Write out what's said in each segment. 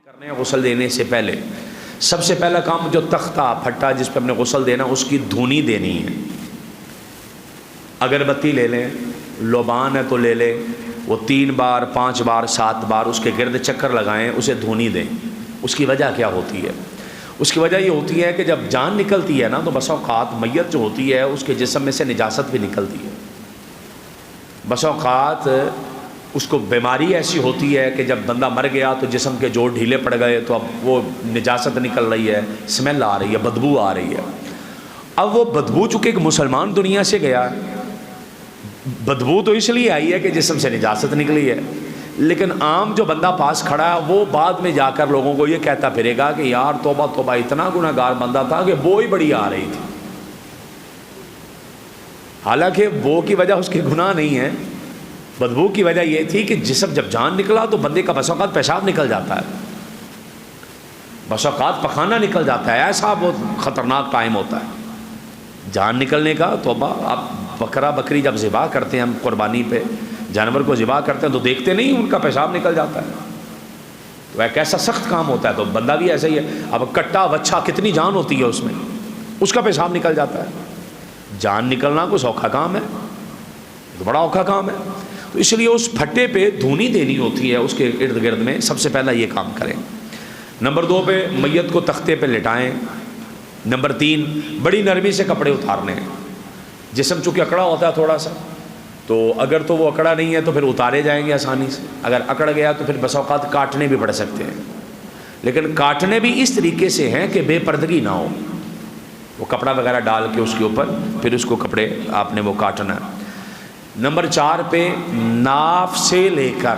کرنے ہیں غسل دینے سے پہلے سب سے پہلا کام جو تختہ پھٹا جس پہ ہم نے غسل دینا اس کی دھونی دینی ہے۔ اگربتی لے لیں، لوبان ہے تو لے لیں، وہ 3 بار 5 بار 7 بار اس کے گرد چکر لگائیں، اسے دھونی دیں۔ اس کی وجہ کیا ہوتی ہے؟ اس کی وجہ یہ ہوتی ہے کہ جب جان نکلتی ہے نا تو بسا اوقات میت جو ہوتی ہے اس کے جسم میں سے نجاست بھی نکلتی ہے۔ بسا اوقات اس کو بیماری ایسی ہوتی ہے کہ جب بندہ مر گیا تو جسم کے جوڑ ڈھیلے پڑ گئے تو اب وہ نجاست نکل رہی ہے، اسمیل آ رہی ہے، بدبو آ رہی ہے۔ اب وہ بدبو چونکہ ایک مسلمان دنیا سے گیا، بدبو تو اس لیے آئی ہے کہ جسم سے نجاست نکلی ہے، لیکن عام جو بندہ پاس کھڑا ہے وہ بعد میں جا کر لوگوں کو یہ کہتا پھرے گا کہ یار توبہ توبہ، اتنا گناہ گار بندہ تھا کہ بو ہی بڑی آ رہی تھی۔ حالانکہ بو کی وجہ اس کے گناہ نہیں ہے، بدبو کی وجہ یہ تھی کہ جسم جب جان نکلا تو بندے کا بس اوقات پیشاب نکل جاتا ہے، بس اوقات پخانہ نکل جاتا ہے، ایسا بہت خطرناک ٹائم ہوتا ہے جان نکلنے کا۔ توبہ، آپ بکرا بکری جب ذبح کرتے ہیں، ہم قربانی پہ جانور کو ذبح کرتے ہیں تو دیکھتے نہیں ان کا پیشاب نکل جاتا ہے، تو ایک ایسا سخت کام ہوتا ہے۔ تو بندہ بھی ایسا ہی ہے، اب کٹا بچہ کتنی جان ہوتی ہے اس میں، اس کا پیشاب نکل جاتا ہے۔ جان نکلنا کوئی سوکھا کام ہے؟ تو بڑا اوکھا کام ہے۔ تو اس لیے اس پھٹے پہ دھونی دینی ہوتی ہے، اس کے ارد گرد میں سب سے پہلا یہ کام کریں۔ نمبر 2 پہ میت کو تختے پہ لٹائیں۔ نمبر 3 بڑی نرمی سے کپڑے اتارنے ہیں۔ جسم چونکہ اکڑا ہوتا ہے تھوڑا سا، تو اگر تو وہ اکڑا نہیں ہے تو پھر اتارے جائیں گے آسانی سے، اگر اکڑ گیا تو پھر بس اوقات کاٹنے بھی پڑ سکتے ہیں، لیکن کاٹنے بھی اس طریقے سے ہیں کہ بے پردگی نہ ہو، وہ کپڑا وغیرہ ڈال کے اس کے اوپر پھر اس کو کپڑے آپ نے وہ کاٹنا ہے۔ نمبر 4 پہ ناف سے لے کر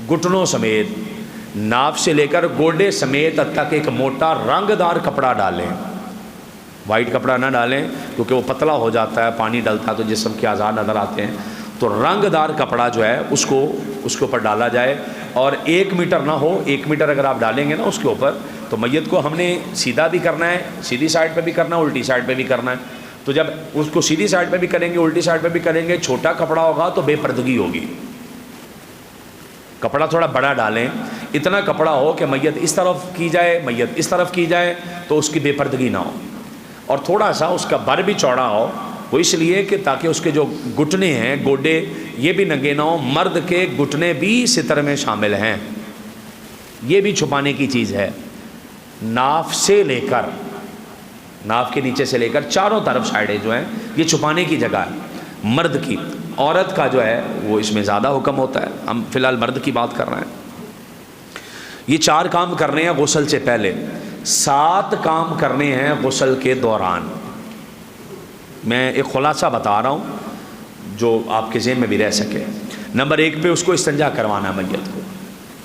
گھٹنوں سمیت، ناف سے لے کر گوڈے سمیت تک ایک موٹا رنگ دار کپڑا ڈالیں۔ وائٹ کپڑا نہ ڈالیں کیونکہ وہ پتلا ہو جاتا ہے، پانی ڈلتا ہے تو جسم کے اعضاء نظر آتے ہیں، تو رنگ دار کپڑا جو ہے اس کے اوپر ڈالا جائے، اور 1 میٹر نہ ہو، 1 میٹر اگر آپ ڈالیں گے نا اس کے اوپر تو میت کو ہم نے سیدھا بھی کرنا ہے، سیدھی سائڈ پہ بھی کرنا ہے، الٹی سائڈ پہ بھی کرنا ہے۔ تو جب اس کو سیدھی سائڈ پہ بھی کریں گے، الٹی سائڈ پہ بھی کریں گے، چھوٹا کپڑا ہوگا تو بے پردگی ہوگی۔ کپڑا تھوڑا بڑا ڈالیں، اتنا کپڑا ہو کہ میت اس طرف کی جائے، میت اس طرف کی جائے تو اس کی بے پردگی نہ ہو، اور تھوڑا سا اس کا بر بھی چوڑا ہو، وہ اس لیے کہ تاکہ اس کے جو گھٹنے ہیں، گوڈے، یہ بھی ننگے نہ ہو۔ مرد کے گھٹنے بھی ستر میں شامل ہیں، یہ بھی چھپانے کی چیز ہے۔ ناف سے لے کر، ناف کے نیچے سے لے کر چاروں طرف سائڈیں جو ہیں یہ چھپانے کی جگہ ہے مرد کی۔ عورت کا جو ہے وہ اس میں زیادہ حکم ہوتا ہے، ہم فی الحال مرد کی بات کر رہے ہیں۔ یہ 4 کام کرنے ہیں غسل سے پہلے، 7 کام کرنے ہیں غسل کے دوران۔ میں ایک خلاصہ بتا رہا ہوں جو آپ کے ذہن میں بھی رہ سکے۔ نمبر 1 پہ اس کو استنجا کروانا ہے میت کو۔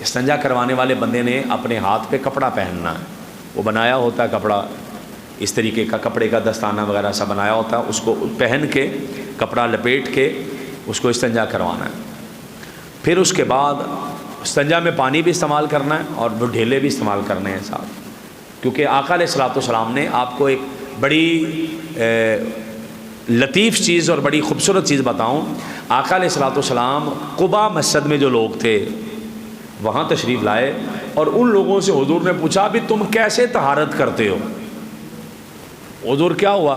استنجا کروانے والے بندے نے اپنے ہاتھ پہ کپڑا پہننا ہے، وہ بنایا ہوتا ہے کپڑا، اس طریقے کا کپڑے کا دستانہ وغیرہ سا بنایا ہوتا ہے، اس کو پہن کے کپڑا لپیٹ کے اس کو استنجا کروانا ہے۔ پھر اس کے بعد استنجا میں پانی بھی استعمال کرنا ہے اور وہ ڈھیلے بھی استعمال کرنے ہیں ساتھ، کیونکہ آقا علیہ الصلوۃ والسلام نے آپ کو ایک بڑی لطیف چیز اور بڑی خوبصورت چیز بتاؤں۔ آقا علیہ الصلوۃ والسلام قباء مسجد میں جو لوگ تھے وہاں تشریف لائے، اور ان لوگوں سے حضور نے پوچھا بھی تم کیسے طہارت کرتے ہو؟ حضور کیا ہوا؟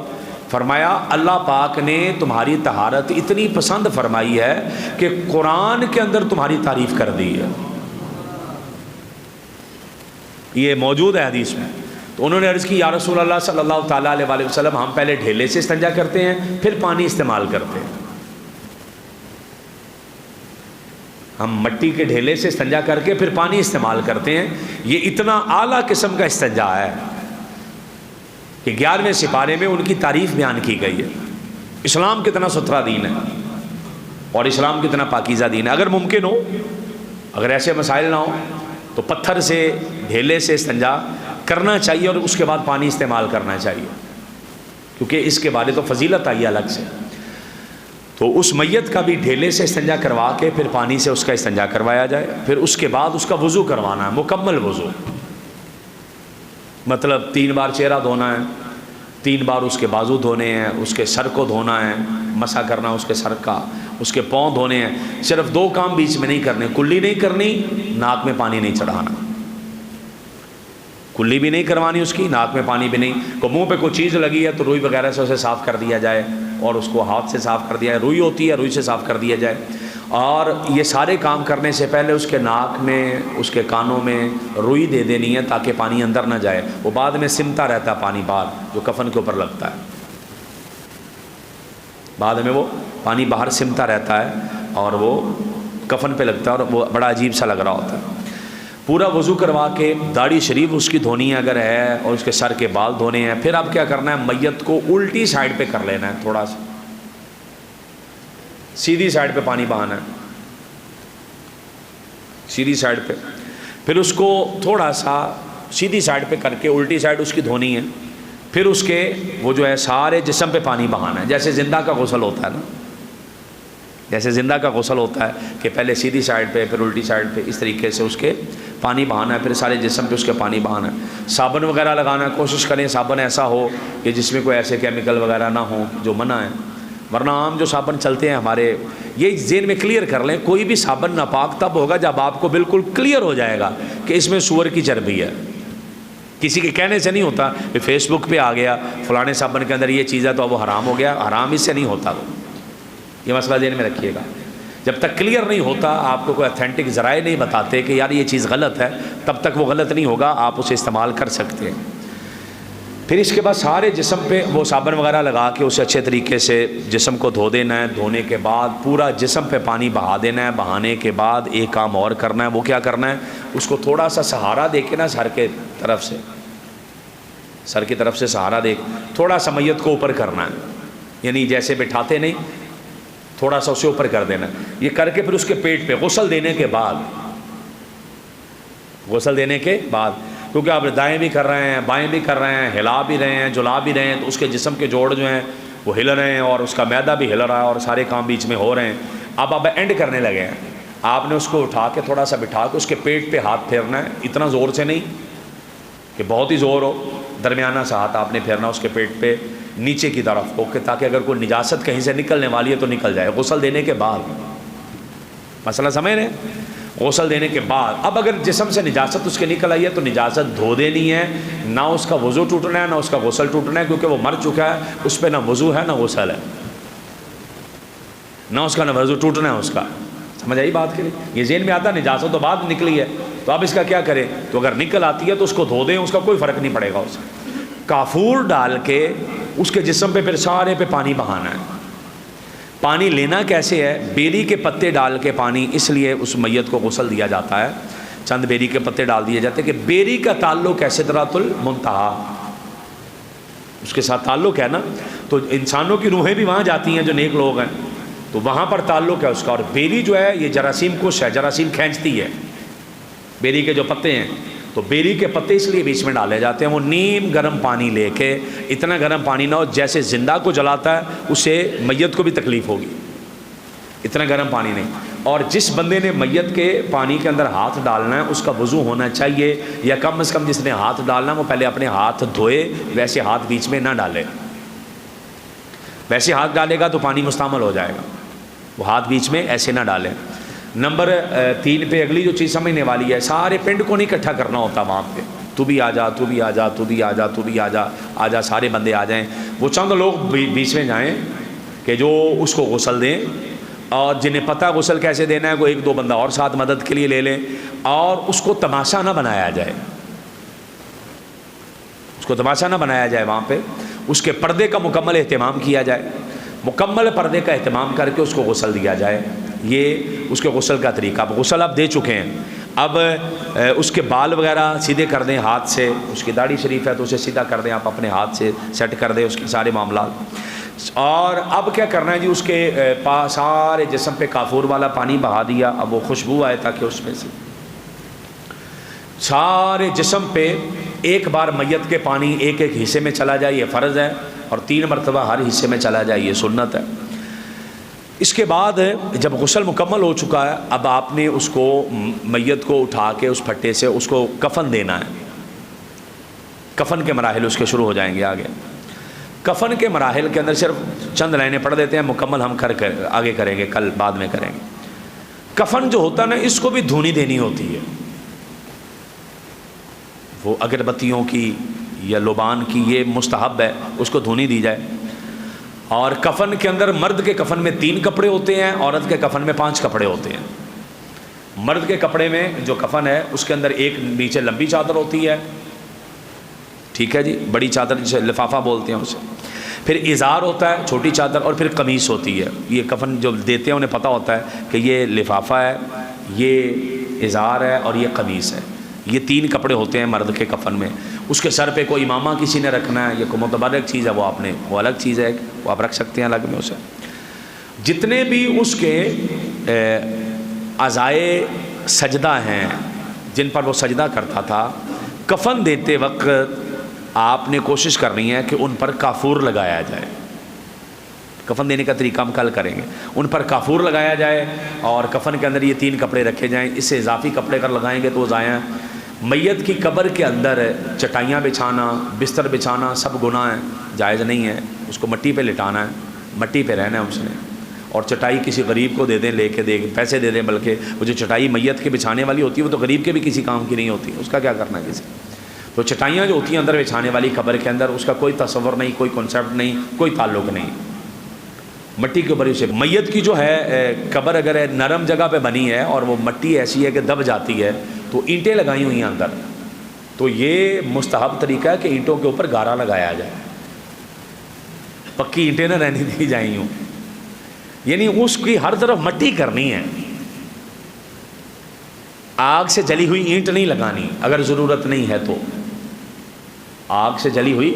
فرمایا اللہ پاک نے تمہاری طہارت اتنی پسند فرمائی ہے کہ قرآن کے اندر تمہاری تعریف کر دی ہے، یہ موجود ہے حدیث میں۔ تو انہوں نے عرض کی یا رسول اللہ صلی اللہ تعالیٰ علیہ وآلہ وسلم، ہم پہلے ڈھیلے سے استنجا کرتے ہیں پھر پانی استعمال کرتے ہیں، ہم مٹی کے ڈھیلے سے استنجا کر کے پھر پانی استعمال کرتے ہیں۔ یہ اتنا اعلیٰ قسم کا استنجا ہے کہ 11ویں سپارے میں ان کی تعریف بیان کی گئی ہے۔ اسلام کتنا ستھرا دین ہے اور اسلام کتنا پاکیزہ دین ہے۔ اگر ممکن ہو، اگر ایسے مسائل نہ ہو تو پتھر سے، ڈھیلے سے استنجا کرنا چاہیے اور اس کے بعد پانی استعمال کرنا چاہیے، کیونکہ اس کے بارے تو فضیلت آئی الگ سے۔ تو اس میت کا بھی ڈھیلے سے استنجا کروا کے پھر پانی سے اس کا استنجا کروایا جائے، پھر اس کے بعد اس کا وضو کروانا ہے، مکمل وضو، مطلب 3 بار چہرہ دھونا ہے، 3 بار اس کے بازو دھونے ہیں، اس کے سر کو دھونا ہے، مسح کرنا اس کے سر کا، اس کے پاؤں دھونے ہیں۔ صرف 2 کام بیچ میں نہیں کرنے، کلی نہیں کرنی، ناک میں پانی نہیں چڑھانا، کلی بھی نہیں کروانی اس کی، ناک میں پانی بھی نہیں، کو منہ پہ کوئی چیز لگی ہے تو روئی وغیرہ سے اسے صاف کر دیا جائے، اور اس کو ہاتھ سے صاف کر دیا جائے، روئی ہوتی ہے روئی سے صاف کر دیا جائے۔ اور یہ سارے کام کرنے سے پہلے اس کے ناک میں، اس کے کانوں میں روئی دے دینی ہے تاکہ پانی اندر نہ جائے، وہ بعد میں سمتا رہتا ہے پانی باہر جو کفن کے اوپر لگتا ہے، بعد میں وہ پانی باہر سمتا رہتا ہے اور وہ کفن پہ لگتا ہے اور وہ بڑا عجیب سا لگ رہا ہوتا ہے۔ پورا وضو کروا کے داڑھی شریف اس کی دھونی ہے اگر ہے، اور اس کے سر کے بال دھونے ہیں۔ پھر اب کیا کرنا ہے، میت کو الٹی سائڈ پہ کر لینا ہے، تھوڑا سا سیدھی سائڈ پہ پانی بہانا ہے، سیدھی سائڈ پہ، پھر اس کو تھوڑا سا سیدھی سائڈ پہ کر کے الٹی سائڈ اس کی دھونی ہے، پھر اس کے وہ جو ہے سارے جسم پہ پانی بہانا ہے، جیسے زندہ کا غسل ہوتا ہے نا، جیسے زندہ کا غسل ہوتا ہے کہ پہلے سیدھی سائڈ پہ پھر الٹی سائڈ پہ، اس طریقے سے اس کے پانی بہانا ہے، پھر سارے جسم پہ اس کے پانی بہانا ہے۔ صابن وغیرہ لگانا ہے، کوشش کریں صابن ایسا ہو کہ جس میں کوئی ایسے کیمیکل وغیرہ نہ ہوں جو منع ہے، ورنہ عام جو صابن چلتے ہیں ہمارے، یہ ذہن میں کلیئر کر لیں، کوئی بھی صابن ناپاک تب ہوگا جب آپ کو بالکل کلیئر ہو جائے گا کہ اس میں سور کی چربی ہے۔ کسی کے کہنے سے نہیں ہوتا کہ فیس بک پہ آ گیا فلانے صابن کے اندر یہ چیز ہے تو اب وہ حرام ہو گیا، حرام اس سے نہیں ہوتا، وہ یہ مسئلہ ذہن میں رکھیے گا۔ جب تک کلیئر نہیں ہوتا، آپ کو کوئی اتھینٹک ذرائع نہیں بتاتے کہ یار یہ چیز غلط ہے، تب تک وہ غلط نہیں ہوگا، آپ اسے استعمال کر سکتے ہیں۔ پھر اس کے بعد سارے جسم پہ وہ صابن وغیرہ لگا کے اسے اچھے طریقے سے جسم کو دھو دینا ہے، دھونے کے بعد پورا جسم پہ پانی بہا دینا ہے، بہانے کے بعد ایک کام اور کرنا ہے، وہ کیا کرنا ہے، اس کو تھوڑا سا سہارا دے کے نا سر کے طرف سے، سر کی طرف سے سہارا دے تھوڑا سا میت کو اوپر کرنا ہے، یعنی جیسے بٹھاتے نہیں، تھوڑا سا اسے اوپر کر دینا، یہ کر کے پھر اس کے پیٹ پہ غسل دینے کے بعد، غسل دینے کے بعد، کیونکہ آپ دائیں بھی کر رہے ہیں بائیں بھی کر رہے ہیں، ہلا بھی رہے ہیں جلا بھی رہے ہیں، تو اس کے جسم کے جوڑ جو ہیں وہ ہل رہے ہیں اور اس کا معدہ بھی ہل رہا ہے اور سارے کام بیچ میں ہو رہے ہیں۔ اب آپ اینڈ کرنے لگے ہیں، آپ نے اس کو اٹھا کے تھوڑا سا بٹھا کے اس کے پیٹ پہ ہاتھ پھیرنا ہے، اتنا زور سے نہیں کہ بہت ہی زور ہو، درمیانہ سا ہاتھ آپ نے پھیرنا اس کے پیٹ پہ نیچے کی طرف ہو کہ تاکہ اگر کوئی نجاست کہیں سے نکلنے والی ہے تو نکل جائے، غسل دینے کے بعد، مسئلہ سمجھ رہے ہیں، غسل دینے کے بعد۔ اب اگر جسم سے نجاست اس کے نکل آئی ہے تو نجاست دھو دینی ہے، نہ اس کا وضو ٹوٹنا ہے نہ اس کا غسل ٹوٹنا ہے، کیونکہ وہ مر چکا ہے، اس پہ نہ وضو ہے نہ غسل ہے، نہ اس کا نہ وضو ٹوٹنا ہے اس کا، سمجھ آئی بات کریں؟ یہ ذہن میں آتا نجاست تو بعد نکلی ہے تو اب اس کا کیا کریں، تو اگر نکل آتی ہے تو اس کو دھو دیں، اس کا کوئی فرق نہیں پڑے گا، اس کافور ڈال کے اس کے جسم پہ پھر سارے پہ پانی بہانا ہے۔ پانی لینا کیسے ہے، بیری کے پتے ڈال کے پانی، اس لیے اس میت کو غسل دیا جاتا ہے، چند بیری کے پتے ڈال دیے جاتے ہیں کہ بیری کا تعلق ہے سدرۃ المنتہا، اس کے ساتھ تعلق ہے نا، تو انسانوں کی روحیں بھی وہاں جاتی ہیں جو نیک لوگ ہیں، تو وہاں پر تعلق ہے اس کا۔ اور بیری جو ہے یہ جراثیم کش ہے، جراثیم کھینچتی ہے، بیری کے جو پتے ہیں، تو بیری کے پتے اس لیے بیچ میں ڈالے جاتے ہیں۔ وہ نیم گرم پانی لے کے، اتنا گرم پانی نہ ہو جیسے زندہ کو جلاتا ہے اس سے میت کو بھی تکلیف ہوگی، اتنا گرم پانی نہیں۔ اور جس بندے نے میت کے پانی کے اندر ہاتھ ڈالنا ہے اس کا وضو ہونا چاہیے، یا کم از کم جس نے ہاتھ ڈالنا ہے وہ پہلے اپنے ہاتھ دھوئے، ویسے ہاتھ بیچ میں نہ ڈالے، ویسے ہاتھ ڈالے گا تو پانی مستعمل ہو جائے گا، وہ ہاتھ بیچ میں ایسے نہ ڈالیں۔ نمبر 3 پہ اگلی جو چیز سمجھنے والی ہے، سارے پنڈ کو نہیں اکٹھا کرنا ہوتا وہاں پہ، تو بھی آ جا تو بھی آ جا تو بھی آ جا تو بھی آ جا سارے بندے آ جائیں، وہ چند لوگ بیچ میں جائیں کہ جو اس کو غسل دیں، اور جنہیں پتہ غسل کیسے دینا ہے وہ 1-2 بندہ اور ساتھ مدد کے لیے لے لیں، اور اس کو تماشا نہ بنایا جائے، اس کو تماشا نہ بنایا جائے، وہاں پہ اس کے پردے کا مکمل اہتمام کیا جائے، مکمل پردے کا اہتمام کر کے اس کو غسل دیا جائے۔ یہ اس کے غسل کا طریقہ۔ اب غسل آپ دے چکے ہیں، اب اس کے بال وغیرہ سیدھے کر دیں ہاتھ سے، اس کی داڑھی شریف ہے تو اسے سیدھا کر دیں آپ اپنے ہاتھ سے، سیٹ کر دیں اس کے سارے معاملات۔ اور اب کیا کرنا ہے جی، اس کے پاس سارے جسم پہ کافور والا پانی بہا دیا، اب وہ خوشبو آئے تاکہ اس میں سے سارے جسم پہ ایک بار میت کے پانی ایک حصے میں چلا جائے، یہ فرض ہے، اور 3 مرتبہ ہر حصے میں چلا جائے، یہ سنت ہے۔ اس کے بعد جب غسل مکمل ہو چکا ہے، اب آپ نے اس کو میت کو اٹھا کے اس پھٹے سے اس کو کفن دینا ہے۔ کفن کے مراحل اس کے شروع ہو جائیں گے آگے۔ کفن کے مراحل کے اندر صرف چند لائنیں پڑھ دیتے ہیں، مکمل ہم آگے کریں گے، کل بعد میں کریں گے۔ کفن جو ہوتا ہے نا، اس کو بھی دھونی دینی ہوتی ہے، وہ اگربتیوں کی یا لبان کی یہ مستحب ہے، اس کو دھونی دی جائے۔ اور کفن کے اندر مرد کے کفن میں 3 کپڑے ہوتے ہیں، عورت کے کفن میں 5 کپڑے ہوتے ہیں۔ مرد کے کپڑے میں جو کفن ہے اس کے اندر ایک نیچے لمبی چادر ہوتی ہے، ٹھیک ہے جی، بڑی چادر جسے لفافہ بولتے ہیں اسے، پھر ازار ہوتا ہے چھوٹی چادر، اور پھر قمیص ہوتی ہے۔ یہ کفن جو دیتے ہیں انہیں پتہ ہوتا ہے کہ یہ لفافہ ہے، یہ ازار ہے اور یہ قمیص ہے۔ یہ 3 کپڑے ہوتے ہیں مرد کے کفن میں۔ اس کے سر پہ کوئی امامہ کسی نے رکھنا ہے، یہ کوئی متبرک چیز ہے، وہ الگ چیز ہے، وہ آپ رکھ سکتے ہیں الگ میں اسے۔ جتنے بھی اس کے اعضائے سجدہ ہیں جن پر وہ سجدہ کرتا تھا، کفن دیتے وقت آپ نے کوشش کرنی ہے کہ ان پر کافور لگایا جائے۔ کفن دینے کا طریقہ ہم کل کریں گے۔ ان پر کافور لگایا جائے اور کفن کے اندر یہ 3 کپڑے رکھے جائیں۔ اس سے اضافی کپڑے اگر لگائیں گے تو وہ ضائع ہیں۔ میت کی قبر کے اندر چٹائیاں بچھانا، بستر بچھانا سب گناہ ہیں، جائز نہیں ہے۔ اس کو مٹی پہ لٹانا ہے، مٹی پہ رہنا ہے اس نے، اور چٹائی کسی غریب کو دے دیں، لے کے پیسے دے دیں، بلکہ وہ جو چٹائی میت کے بچھانے والی ہوتی ہے وہ تو غریب کے بھی کسی کام کی نہیں ہوتی، اس کا کیا کرنا ہے کسی۔ تو چٹائیاں جو ہوتی ہیں اندر بچھانے والی قبر کے اندر، اس کا کوئی تصور نہیں، کوئی کنسیپٹ نہیں، کوئی تعلق نہیں، مٹی کے اوپر اسے۔ میت کی جو ہے قبر اگر ہے نرم جگہ پہ بنی ہے اور وہ مٹی ایسی ہے کہ دب جاتی ہے تو اینٹیں لگائی ہوئی ہیں اندر، تو یہ مستحب طریقہ ہے کہ اینٹوں کے اوپر گارا لگایا جائے، پکی اینٹیں نہ رہنے دی جائیں یوں، یعنی اس کی ہر طرف مٹی کرنی ہے، آگ سے جلی ہوئی اینٹ نہیں لگانی اگر ضرورت نہیں ہے تو۔ آگ سے جلی ہوئی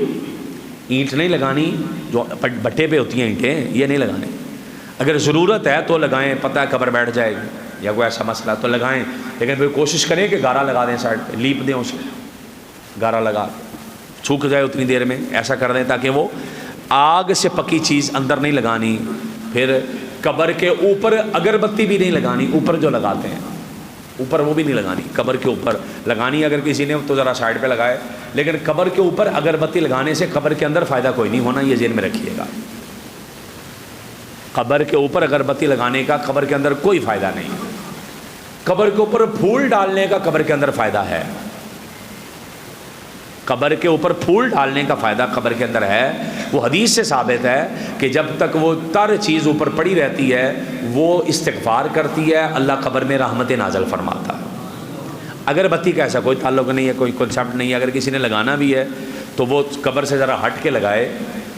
اینٹ نہیں لگانی، جو بٹے پہ ہوتی ہیں اینٹیں، یہ نہیں لگانے۔ اگر ضرورت ہے تو لگائیں، پتہ ہے قبر بیٹھ جائے گی یا کوئی ایسا مسئلہ تو لگائیں، لیکن پھر کوشش کریں کہ گارا لگا دیں، سائڈ پہ لیپ دیں اسے، گارا لگا سوکھ جائے اتنی دیر میں، ایسا کر دیں تاکہ وہ آگ سے پکی چیز اندر نہیں لگانی۔ پھر قبر کے اوپر اگربتی بھی نہیں لگانی، اوپر جو لگاتے ہیں اوپر وہ بھی نہیں لگانی، قبر کے اوپر لگانی اگر کسی نے تو ذرا سائڈ پہ لگائے، لیکن قبر کے اوپر اگربتی لگانے سے قبر کے اندر فائدہ کوئی نہیں ہونا، یہ ذہن میں رکھیے گا۔ قبر کے اوپر اگربتی لگانے کا قبر کے اندر کوئی فائدہ نہیں، قبر کے اوپر پھول ڈالنے کا قبر کے اندر فائدہ ہے، قبر کے اوپر پھول ڈالنے کا فائدہ قبر کے اندر ہے۔ وہ حدیث سے ثابت ہے کہ جب تک وہ تر چیز اوپر پڑی رہتی ہے وہ استغفار کرتی ہے، اللہ قبر میں رحمت نازل فرماتا ہے۔ اگربتی کا ایسا کوئی تعلق نہیں ہے، کوئی کنسیپٹ نہیں ہے، اگر کسی نے لگانا بھی ہے تو وہ قبر سے ذرا ہٹ کے لگائے،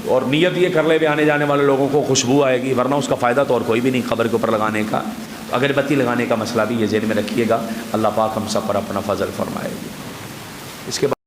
اور نیت یہ کر لے بھی آنے جانے والے لوگوں کو خوشبو آئے گی، ورنہ اس کا فائدہ تو اور کوئی بھی نہیں قبر کے اوپر لگانے کا۔ اگربتی لگانے کا مسئلہ بھی یہ ذہن میں رکھیے گا، اللہ پاک ہم سب پر اپنا فضل فرمائے گی۔ اس کے بعد